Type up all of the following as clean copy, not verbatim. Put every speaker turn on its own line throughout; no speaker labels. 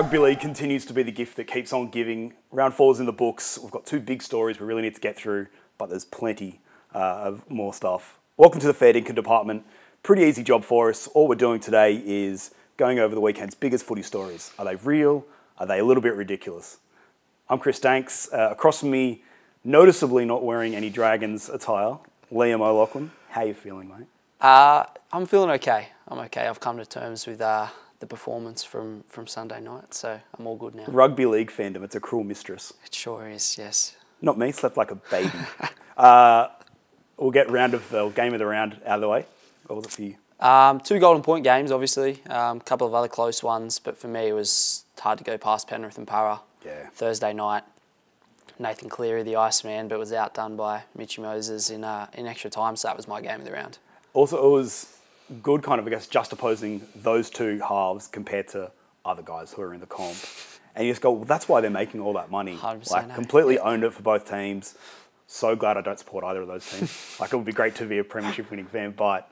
Rugby league continues to be the gift that keeps on giving. Round 4's in the books. We've got 2 big stories we really need to get through, but there's plenty of more stuff. Welcome to the Fair Dinkum Department. Pretty easy job for us. All we're doing today is going over the weekend's biggest footy stories. Are they real? Are they a little bit ridiculous? I'm Chris Danks. Across from me, noticeably not wearing any Dragons attire, Liam O'Loughlin. How are you feeling, mate?
I'm feeling okay. I'm okay. I've come to terms with the performance from Sunday night, so I'm all good now.
Rugby league fandom, it's a cruel mistress.
It sure is, yes.
Not me, slept like a baby. We'll get game of the round out of the way. What was it for you?
2 golden point games, obviously. A couple of other close ones, but for me it was hard to go past Penrith and Para.
Yeah.
Thursday night, Nathan Cleary, the Iceman, but was outdone by Mitchy Moses in extra time, so that was my game of the round.
Also, it was good kind of, I guess, juxtaposing those 2 halves compared to other guys who are in the comp. And you just go, well, that's why they're making all that money.
100%.
Like, completely owned it for both teams. So glad I don't support either of those teams. Like, it would be great to be a premiership winning fan, but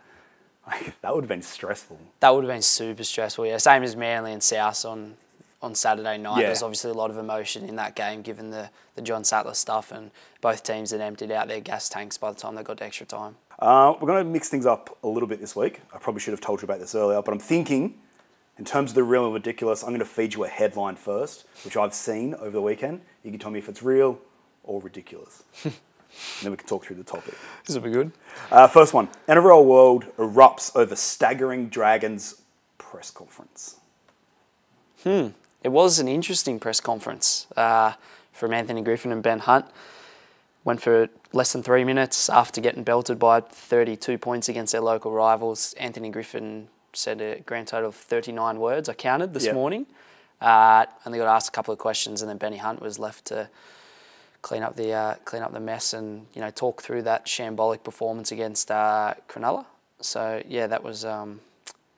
that would have been stressful.
That would have been super stressful, yeah. Same as Manly and South on Saturday night.
Yeah.
There's obviously a lot of emotion in that game given the John Sattler stuff, and both teams had emptied out their gas tanks by the time they got to extra time.
We're going to mix things up a little bit this week. I probably should have told you about this earlier, but I'm thinking, in terms of the real and ridiculous, I'm going to feed you a headline first, which I've seen over the weekend. You can tell me if it's real or ridiculous. And then we can talk through the topic.
This will be good.
First one, NRL world erupts over staggering Dragons press conference.
It was an interesting press conference from Anthony Griffin and Ben Hunt. Went for less than 3 minutes after getting belted by 32 points against their local rivals. Anthony Griffin said a grand total of 39 words, I counted this morning. Only got asked a couple of questions, and then Benny Hunt was left to clean up the mess and talk through that shambolic performance against Cronulla. So yeah, that was an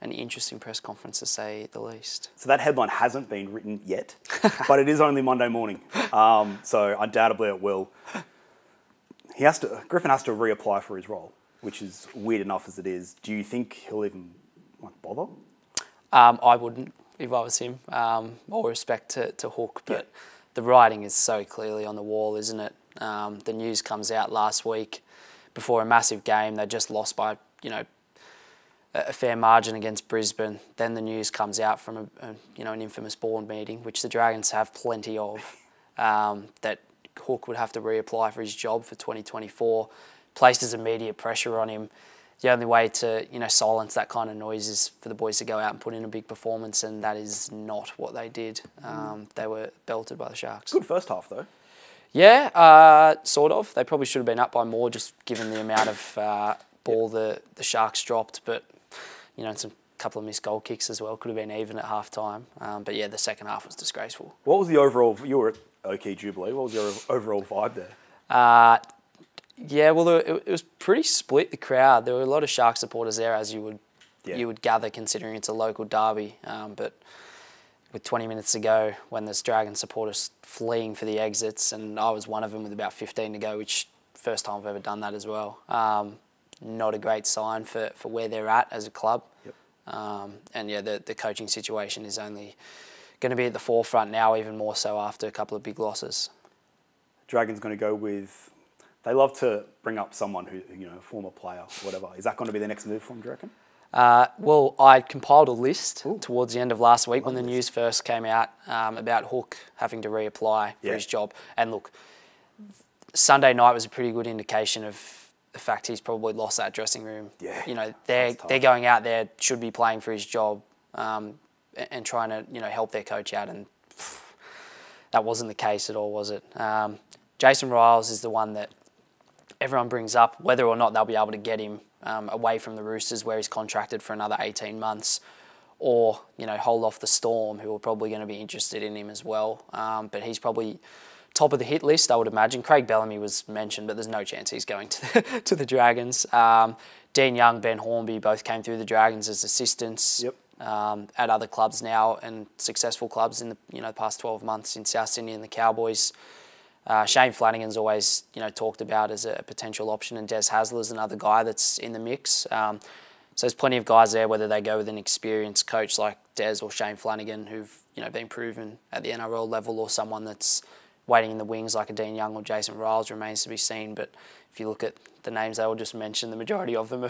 interesting press conference to say the least.
So that headline hasn't been written yet, but it is only Monday morning. So undoubtedly it will. Griffin has to reapply for his role, which is weird enough as it is. Do you think he'll even bother?
I wouldn't if I was him. All respect to Hook, but the writing is so clearly on the wall, isn't it? The news comes out last week before a massive game. They just lost by a fair margin against Brisbane. Then the news comes out from an infamous board meeting, which the Dragons have plenty of, that Hook would have to reapply for his job for 2024. Places immediate pressure on him. The only way to silence that kind of noise is for the boys to go out and put in a big performance, and that is not what they did. They were belted by the Sharks.
Good first half though.
Yeah, sort of. They probably should have been up by more, just given the amount of ball the Sharks dropped, but some couple of missed goal kicks as well. Could have been even at half time. But yeah, the second half was disgraceful.
What was the overall? You were at OK Jubilee. What was your overall vibe there?
Yeah, well, it was pretty split, the crowd. There were a lot of Shark supporters there, as you would gather, considering it's a local derby. But with 20 minutes to go, when there's Dragon supporters fleeing for the exits, and I was one of them with about 15 to go, which first time I've ever done that as well. Not a great sign for where they're at as a club.
Yep.
And yeah, the coaching situation is only going to be at the forefront now, even more so after a couple of big losses.
Dragon's going to go with. They love to bring up someone who, a former player, whatever. Is that going to be the next move for them, do you reckon?
Well, I compiled a list towards the end of last week when the news first came out about Hook having to reapply for his job. And look, Sunday night was a pretty good indication of the fact he's probably lost that dressing room.
Yeah,
they're going out there, should be playing for his job and trying to help their coach out, and that wasn't the case at all, was it? Jason Riles is the one that everyone brings up, whether or not they'll be able to get him away from the Roosters, where he's contracted for another 18 months, or hold off the Storm, who are probably going to be interested in him as well. But he's probably top of the hit list, I would imagine. Craig Bellamy was mentioned, but there's no chance he's going to the Dragons. Dean Young, Ben Hornby both came through the Dragons as assistants.
Yep.
At other clubs now, and successful clubs in the past 12 months in South Sydney and the Cowboys. Shane Flanagan's always talked about as a potential option, and Des Hasler's another guy that's in the mix. So there's plenty of guys there, whether they go with an experienced coach like Des or Shane Flanagan, who've been proven at the NRL level, or someone that's waiting in the wings like a Dean Young or Jason Riles, remains to be seen. But if you look at the names they all just mentioned, the majority of them are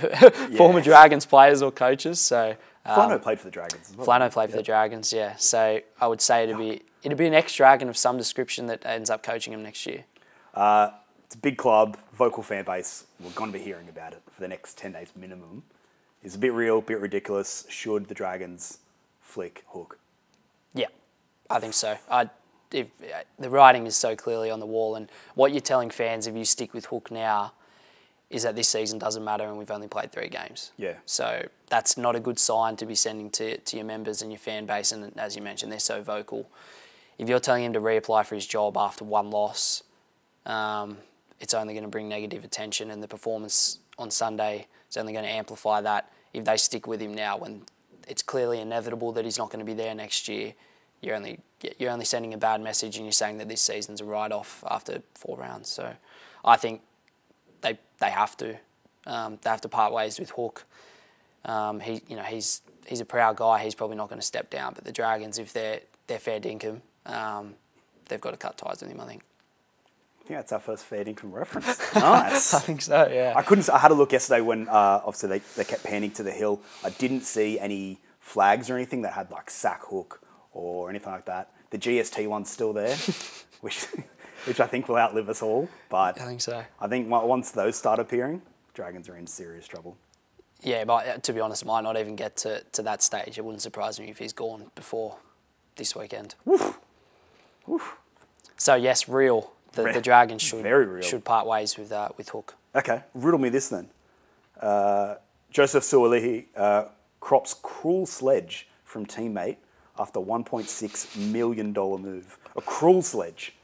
former Dragons players or coaches. So
Flano played for the Dragons as well.
Flano played for the Dragons, yeah. So I would say it'd be an ex-Dragon of some description that ends up coaching him next year.
It's a big club, vocal fan base. We're going to be hearing about it for the next 10 days minimum. It's a bit real, a bit ridiculous. Should the Dragons flick Hook?
Yeah, I think so. The writing is so clearly on the wall, and what you're telling fans if you stick with Hook now is that this season doesn't matter and we've only played 3 games.
Yeah.
So that's not a good sign to be sending to your members and your fan base, and as you mentioned, they're so vocal. If you're telling him to reapply for his job after 1 loss, it's only going to bring negative attention, and the performance on Sunday is only going to amplify that. If they stick with him now when it's clearly inevitable that he's not going to be there next year, you're only sending a bad message, and you're saying that this season's a write-off after 4 rounds. So I think they have to. They have to part ways with Hook. He's a proud guy. He's probably not going to step down. But the Dragons, if they're fair dinkum, they've got to cut ties with him, I think.
I think that's our first fair dinkum reference. Nice.
I think so, yeah.
I had a look yesterday when obviously they kept panning to the hill. I didn't see any flags or anything that had like sack Hook or anything like that. The GST one's still there, which I think will outlive us all. But
I think so.
I think once those start appearing, Dragons are in serious trouble.
Yeah, but to be honest, it might not even get to that stage. It wouldn't surprise me if he's gone before this weekend.
Woof. Woof.
So yes, real. The Dragons should part ways with Hook.
Okay, riddle me this then. Joseph-Aukuso crops cruel sledge from teammate after $1.6 million move. A cruel sledge.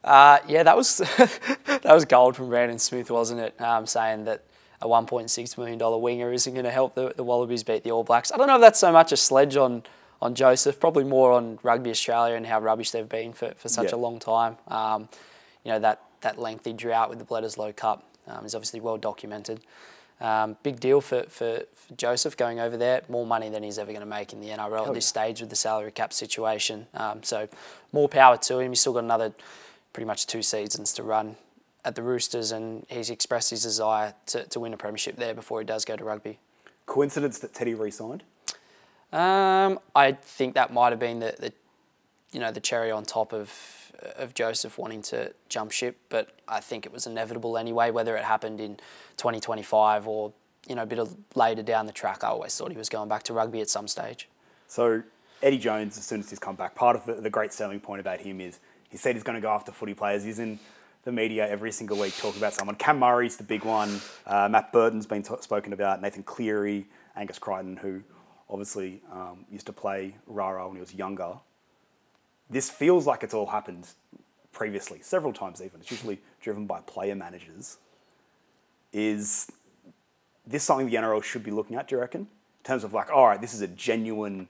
Yeah, that was that was gold from Brandon Smith, wasn't it? Saying that a $1.6 million winger isn't going to help the Wallabies beat the All Blacks. I don't know if that's so much a sledge on Joseph, probably more on Rugby Australia and how rubbish they've been for such a long time. That lengthy drought with the Bledisloe Cup is obviously well documented. Big deal for Joseph going over there. More money than he's ever going to make in the NRL at this stage with the salary cap situation. So more power to him. He's still got another pretty much 2 seasons to run at the Roosters, and he's expressed his desire to win a premiership there before he does go to rugby.
Coincidence that Teddy re-signed?
I think that might have been the cherry on top of Joseph wanting to jump ship, but I think it was inevitable anyway, whether it happened in 2025 or a bit later down the track. I always thought he was going back to rugby at some stage.
So Eddie Jones, as soon as he's come back, part of the great selling point about him is he said he's going to go after footy players. He's in the media every single week talking about someone. Cam Murray's the big one. Matt Burton's been spoken about. Nathan Cleary, Angus Crichton, who obviously used to play Rara when he was younger. This feels like it's all happened previously, several times even. It's usually driven by player managers. Is this something the NRL should be looking at, do you reckon? In terms of like, all right, this is a genuine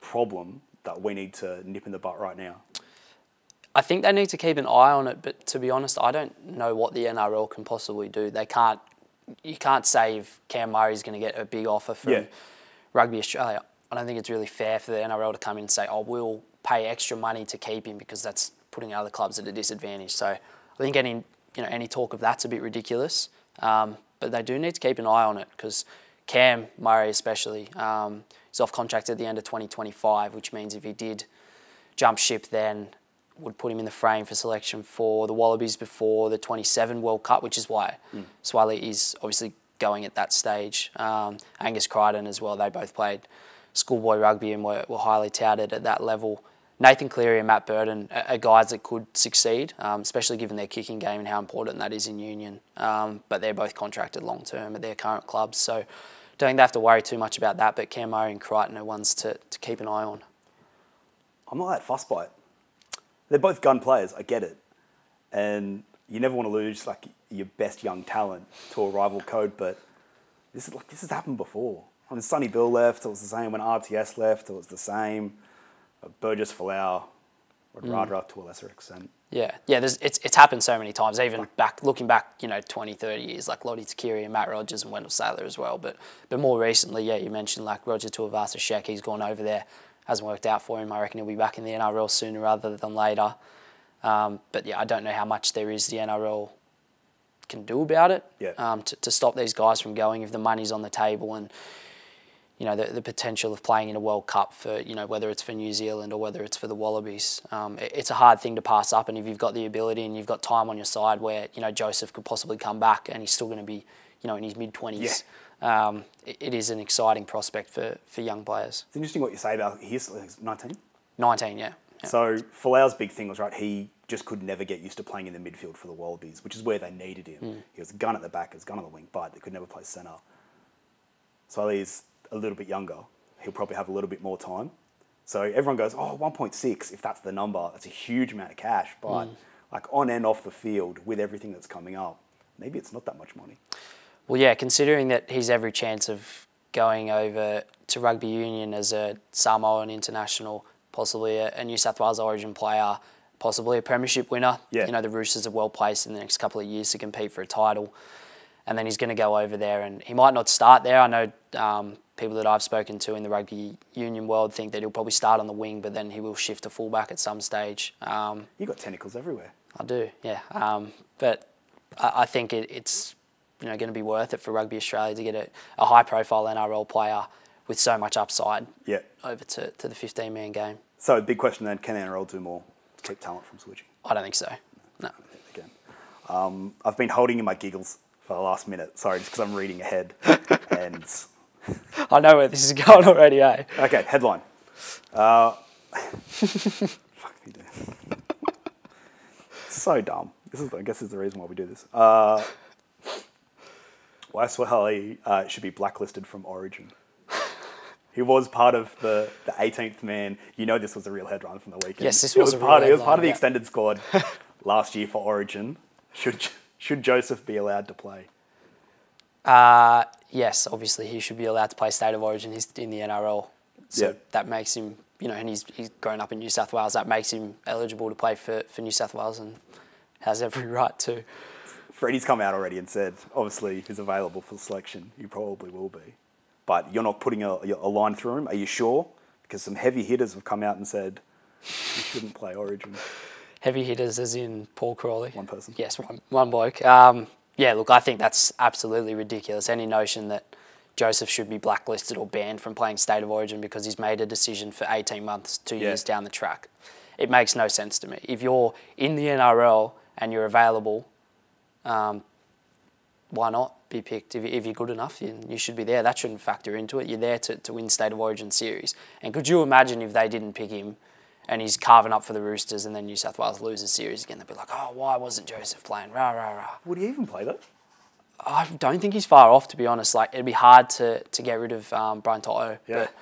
problem that we need to nip in the butt right now.
I think they need to keep an eye on it, but to be honest, I don't know what the NRL can possibly do. You can't say if Cam Murray's going to get a big offer from Rugby Australia. I don't think it's really fair for the NRL to come in and say, oh, we'll pay extra money to keep him, because that's putting other clubs at a disadvantage. So I think any talk of that's a bit ridiculous. But they do need to keep an eye on it, because Cam Murray especially is off contract at the end of 2025, which means if he did jump ship then would put him in the frame for selection for the Wallabies before the 27 World Cup, which is why Suaalli is obviously going at that stage. Angus Crichton as well, they both played schoolboy rugby and were highly touted at that level. Nathan Cleary and Matt Burton are guys that could succeed, especially given their kicking game and how important that is in Union. But they're both contracted long term at their current clubs, so I don't think they have to worry too much about that. But Cam Murray and Crichton are ones to keep an eye on.
I'm not that fussed by it. They're both gun players, I get it. And you never want to lose like your best young talent to a rival code, but this has happened before. When Sonny Bill left, it was the same. When RTS left, it was the same. Burgess Folau, Radra to a lesser extent.
Yeah, it's happened so many times, even looking back, 20, 30 years, like Lottie Takiri and Matt Rogers and Wendell Saylor as well. But more recently, yeah, you mentioned like Roger Tuivasa-Sheck, he's gone over there, hasn't worked out for him. I reckon he'll be back in the NRL sooner rather than later. But yeah, I don't know how much there is the NRL can do about it to stop these guys from going if the money's on the table and the potential of playing in a World Cup for, whether it's for New Zealand or whether it's for the Wallabies. It's a hard thing to pass up, and if you've got the ability and you've got time on your side where, Joseph could possibly come back and he's still going to be, in his mid-20s, it is an exciting prospect for young players.
It's interesting what you say about he's 19?
19, yeah.
So Folau's big thing was, he just could never get used to playing in the midfield for the Wallabies, which is where they needed him. He was a gun at the back, he was a gun on the wing, but they could never play centre. Suaali's a little bit younger, he'll probably have a little bit more time. So everyone goes, 1.6, if that's the number, that's a huge amount of cash. But like on and off the field, with everything that's coming up, maybe it's not that much money.
Well, yeah, considering that he's every chance of going over to rugby union as a Samoan international, possibly a New South Wales Origin player, possibly a premiership winner. Yeah. The Roosters are well placed in the next couple of years to compete for a title. And then he's going to go over there, and he might not start there. I know people that I've spoken to in the rugby union world think that he'll probably start on the wing, but then he will shift to fullback at some stage.
You've got tentacles everywhere.
I do, yeah. But I think it's going to be worth it for Rugby Australia to get a high-profile NRL player with so much upside over to the 15-man game.
So big question then, can NRL do more to keep talent from switching?
I don't think so, no.
Again, I've been holding in my giggles for the last minute. Sorry, just because I'm reading ahead. And
I know where this is going already, eh?
Okay, headline. Fuck me, dude. It's so dumb. I guess this is the reason why we do this. Why Suaalli should be blacklisted from Origin. He was part of the 18th man. This was a real headline from the weekend.
Yes, this was a real headline.
He was part of the extended squad last year for Origin. Should Joseph be allowed to play?
Yes, obviously he should be allowed to play State of Origin. He's in the NRL, so that makes him, and he's grown up in New South Wales. That makes him eligible to play for New South Wales and has every right to.
Freddie's come out already and said, obviously, if he's available for selection, he probably will be. But you're not putting a line through him. Are you sure? Because some heavy hitters have come out and said he shouldn't play Origin.
Heavy hitters as in Paul Crawley?
One person.
Yes, one bloke. Yeah, look, I think that's absolutely ridiculous. Any notion that Joseph should be blacklisted or banned from playing State of Origin because he's made a decision for 18 months, 2 years down the track. It makes no sense to me. If you're in the NRL and you're available, why not be picked? If you're good enough, you should be there. That shouldn't factor into it. You're there to win State of Origin series. And could you imagine if they didn't pick him and he's carving up for the Roosters and then New South Wales loses series again? They'd be like, why wasn't Joseph playing? Rah, rah, rah.
Would he even play, though?
I don't think he's far off, to be honest. Like, it'd be hard to get rid of Brian To'o. Yeah. But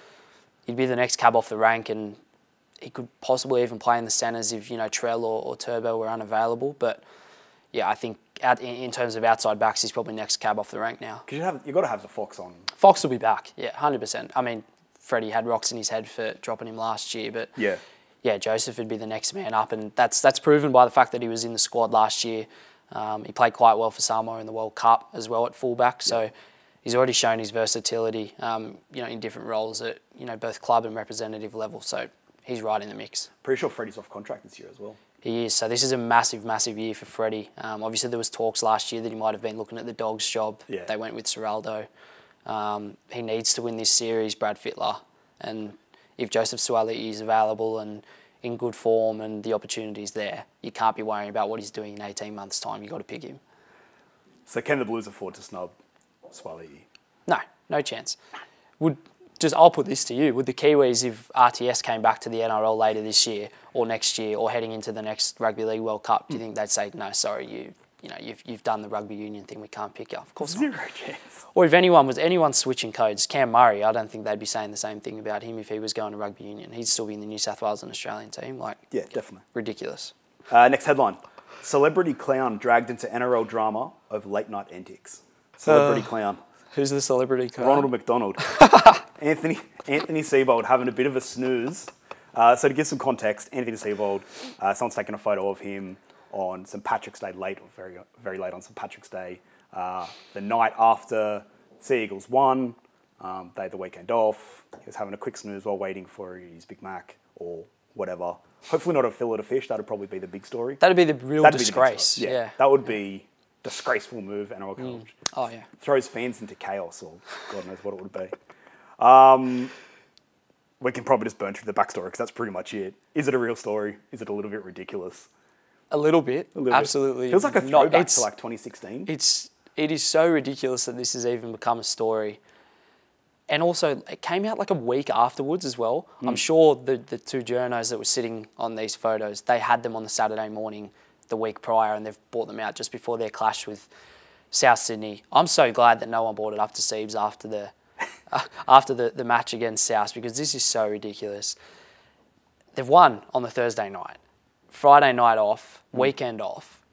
he'd be the next cab off the rank, and he could possibly even play in the centres if, Trell or Turbo were unavailable. But, yeah, I think in terms of outside backs, he's probably next cab off the rank now.
Because you've got to have the Fox on.
Fox will be back, yeah, 100%. I mean, Freddie had rocks in his head for dropping him last year, but yeah, Joseph would be the next man up, and that's proven by the fact that he was in the squad last year. He played quite well for Samoa in the World Cup as well at fullback, so he's already shown his versatility, in different roles at both club and representative level. So he's right in the mix.
Pretty sure Freddie's off contract this year as well.
He is. So this is a massive, massive year for Freddie. Obviously, there was talks last year that he might have been looking at the Dogs job. Yeah. They went with Seraldo. He needs to win this series, Brad Fittler, and if Joseph-Aukuso is available and in good form and the opportunity's there, you can't be worrying about what he's doing in 18 months' time. You've got to pick him.
So can the Blues afford to snub Suaalli?
No chance. I'll put this to you. Would the Kiwis, if RTS came back to the NRL later this year or next year or heading into the next Rugby League World Cup, do you think they'd say, no, sorry, you've done the rugby union thing, we can't pick you? Of course not.
Zero chance.
Or if anyone switching codes, Cam Murray, I don't think they'd be saying the same thing about him if he was going to rugby union. He'd still be in the New South Wales and Australian team.
Yeah, definitely.
Ridiculous.
Next headline. Celebrity clown dragged into NRL drama over late night antics. Celebrity clown.
Who's the celebrity clown?
Ronald McDonald. Anthony Seibold having a bit of a snooze So to give some context, Anthony Seibold, someone's taken a photo of him on St. Patrick's Day, late or very, very late on St. Patrick's Day, the night after Sea Eagles won. They had the weekend off. He was having a quick snooze while waiting for his Big Mac or whatever. Hopefully not a fillet of fish. That'd probably be the big story.
That'd be the real disgrace.
Yeah, that would be disgraceful move. NRL coach.
Oh yeah.
Throws fans into chaos, or God knows what it would be. We can probably just burn through the backstory because that's pretty much it. Is it a real story? Is it a little bit ridiculous?
A little bit. Absolutely.
Feels like a throwback to like 2016.
It is so ridiculous that this has even become a story. And also, it came out like a week afterwards as well. I'm sure the two journos that were sitting on these photos, they had them on the Saturday morning the week prior, and they've brought them out just before their clash with South Sydney. I'm so glad that no one brought it up to Seibs after the match against South, because this is so ridiculous. They've won on the Thursday night. Friday night off, weekend off.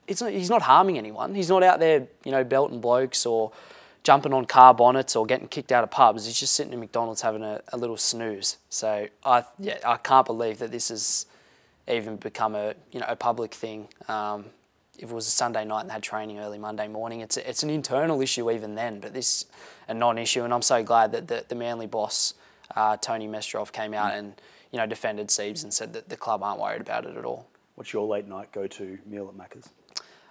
He's not harming anyone. He's not out there, belting blokes or jumping on car bonnets or getting kicked out of pubs. He's just sitting in McDonald's having a little snooze. So I can't believe that this has even become a public thing. If it was a Sunday night and they had training early Monday morning, it's an internal issue even then, but this is a non-issue. And I'm so glad that the Manly boss, Tony Mestrov, came out and defended Seibs and said that the club aren't worried about it at all.
What's your late night go-to meal at Macca's?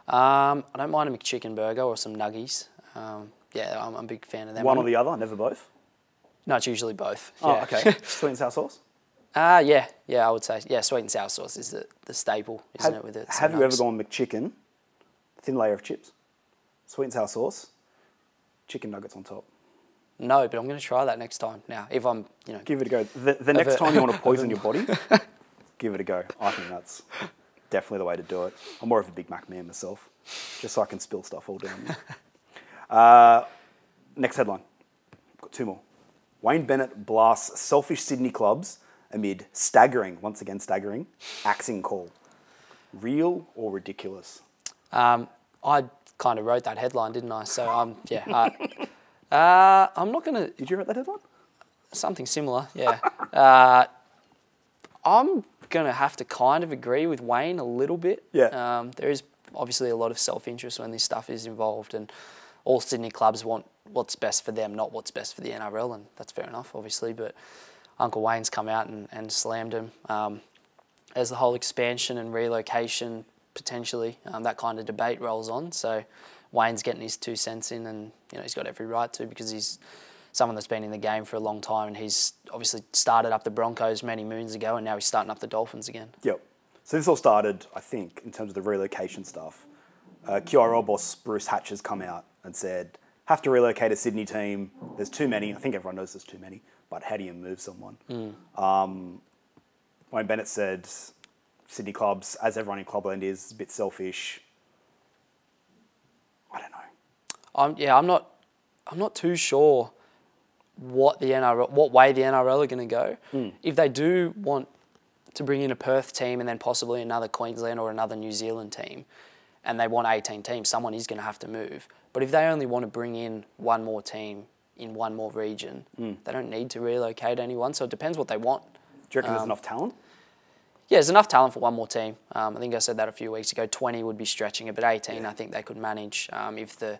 I don't mind a McChicken burger or some nuggies. I'm a big fan of them.
One or the other, never both?
No, it's usually both.
Oh,
yeah.
okay. Sweet and sour sauce?
Yeah, I would say. Yeah, sweet and sour sauce is the staple, isn't it? With it.
Have you ever gone McChicken, thin layer of chips, sweet and sour sauce, chicken nuggets on top?
No, but I'm going to try that next time. Now, if I'm,
Give it a go. The next time you want to poison your body, give it a go. I think that's definitely the way to do it. I'm more of a Big Mac man myself, just so I can spill stuff all down me. Next headline. Got two more. Wayne Bennett blasts selfish Sydney clubs amid once again staggering, axing call. Real or ridiculous?
I kind of wrote that headline, didn't I? So, I'm not going to...
Did you write that headline?
Something similar, yeah. I'm going to have to kind of agree with Wayne a little bit.
Yeah.
There is obviously a lot of self-interest when this stuff is involved, and all Sydney clubs want what's best for them, not what's best for the NRL, and that's fair enough, obviously, but Uncle Wayne's come out and slammed him. As the whole expansion and relocation, potentially, that kind of debate rolls on, so Wayne's getting his 2 cents in, and he's got every right to, because he's someone that's been in the game for a long time, and he's obviously started up the Broncos many moons ago, and now he's starting up the Dolphins again.
Yep. So this all started, I think, in terms of the relocation stuff. QRL boss Bruce Hatcher's come out and said, have to relocate a Sydney team. There's too many. I think everyone knows there's too many, but how do you move someone? Wayne Bennett said, Sydney clubs, as everyone in Clubland is, a bit selfish. I don't know. I'm not too sure what way the NRL are going to go. If they do want to bring in a Perth team and then possibly another Queensland or another New Zealand team, and they want 18 teams, someone is going to have to move. But if they only want to bring in one more team in one more region, they don't need to relocate anyone. So it depends what they want. Do you reckon there's enough talent?
Yeah, there's enough talent for one more team. I think I said that a few weeks ago. 20 would be stretching it, but 18 I think they could manage if the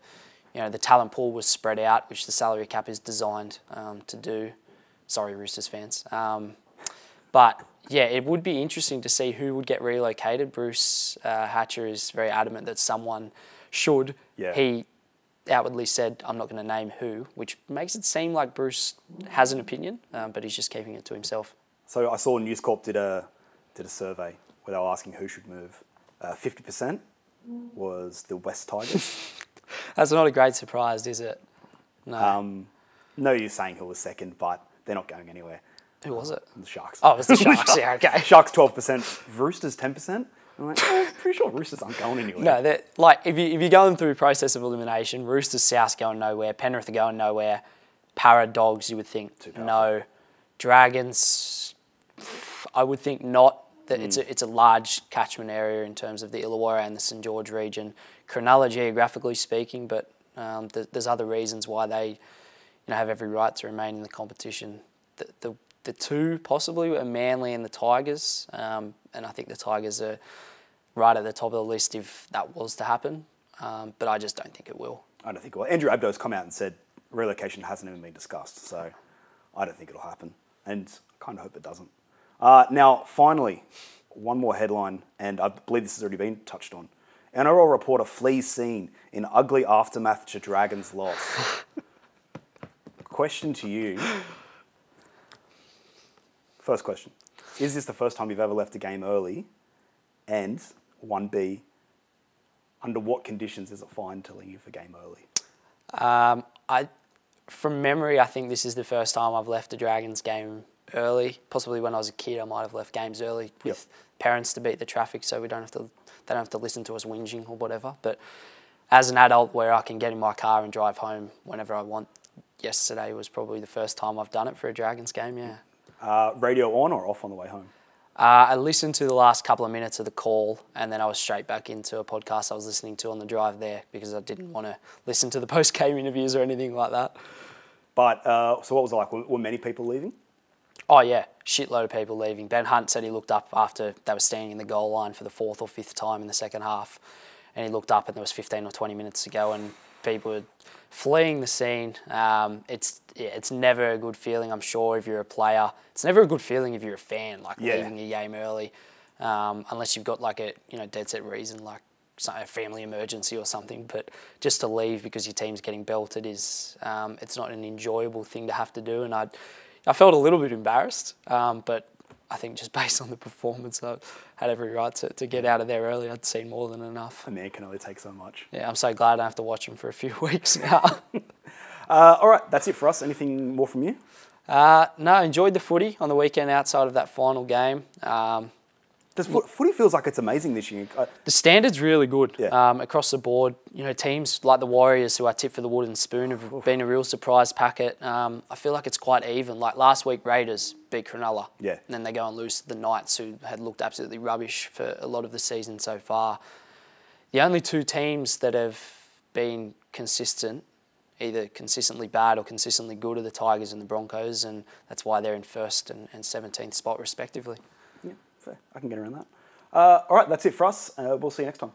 talent pool was spread out, which the salary cap is designed to do. Sorry, Roosters fans. But yeah, it would be interesting to see who would get relocated. Bruce Hatcher is very adamant that someone should.
Yeah.
He outwardly said, I'm not going to name who, which makes it seem like Bruce has an opinion, but he's just keeping it to himself.
So I saw News Corp did a survey where they were asking who should move. 50% was the West Tigers.
That's not a great surprise, is it? No.
No use saying who was second, but they're not going anywhere.
Who was it?
The Sharks.
Oh, it was the Sharks. Yeah, okay.
Sharks 12%, Roosters 10%. I'm like, pretty sure Roosters aren't going anywhere.
No, if you're going through a process of elimination, Roosters, South going nowhere, Penrith are going nowhere, Para, Dogs, you would think no. Dragons, I would think not. That it's a large catchment area in terms of the Illawarra and the St George region. Cronulla, geographically speaking, but there's other reasons why they have every right to remain in the competition. The the two possibly are Manly and the Tigers, and I think the Tigers are right at the top of the list if that was to happen, but I just don't think it will.
I don't think it will. Andrew Abdo's come out and said relocation hasn't even been discussed, so I don't think it'll happen, and I kind of hope it doesn't. Now, finally, one more headline, and I believe this has already been touched on. NRL reporter flees scene in ugly aftermath to Dragons' loss. Question to you. First question. Is this the first time you've ever left a game early? And 1B, under what conditions is it fine to leave a game early?
From memory, I think this is the first time I've left a Dragons game early. Possibly when I was a kid, I might have left games early with parents to beat the traffic, so they don't have to listen to us whinging or whatever. But as an adult, where I can get in my car and drive home whenever I want, yesterday was probably the first time I've done it for a Dragons game. Yeah.
Radio on or off on the way home?
I listened to the last couple of minutes of the call, and then I was straight back into a podcast I was listening to on the drive there because I didn't want to listen to the post-game interviews or anything like that.
But, so what was it like? Were many people leaving?
Oh, yeah. Shitload of people leaving. Ben Hunt said he looked up after they were standing in the goal line for the 4th or 5th time in the second half, and he looked up and there was 15 or 20 minutes to go, and people were fleeing the scene. It's never a good feeling, I'm sure, if you're a player. It's never a good feeling if you're a fan, like leaving a game early, unless you've got like a dead set reason, like a family emergency or something. But just to leave because your team's getting belted is it's not an enjoyable thing to have to do. And I felt a little bit embarrassed, but I think just based on the performance, I had every right to get out of there early. I'd seen more than enough.
A man can only take so much.
Yeah, I'm so glad I don't have to watch him for a few weeks now.
All right, that's it for us. Anything more from you?
No, I enjoyed the footy on the weekend outside of that final game.
Footy feels like it's amazing this year.
The standard's really good across the board. Teams like the Warriors, who I tipped for the Wooden Spoon, have been a real surprise packet. I feel like it's quite even. Like last week, Raiders beat Cronulla. Yeah. And then they go and lose to the Knights, who had looked absolutely rubbish for a lot of the season so far. The only two teams that have been consistent, either consistently bad or consistently good, are the Tigers and the Broncos, and that's why they're in 1st and 17th spot respectively.
Yeah, fair. I can get around that. All right, that's it for us. We'll see you next time.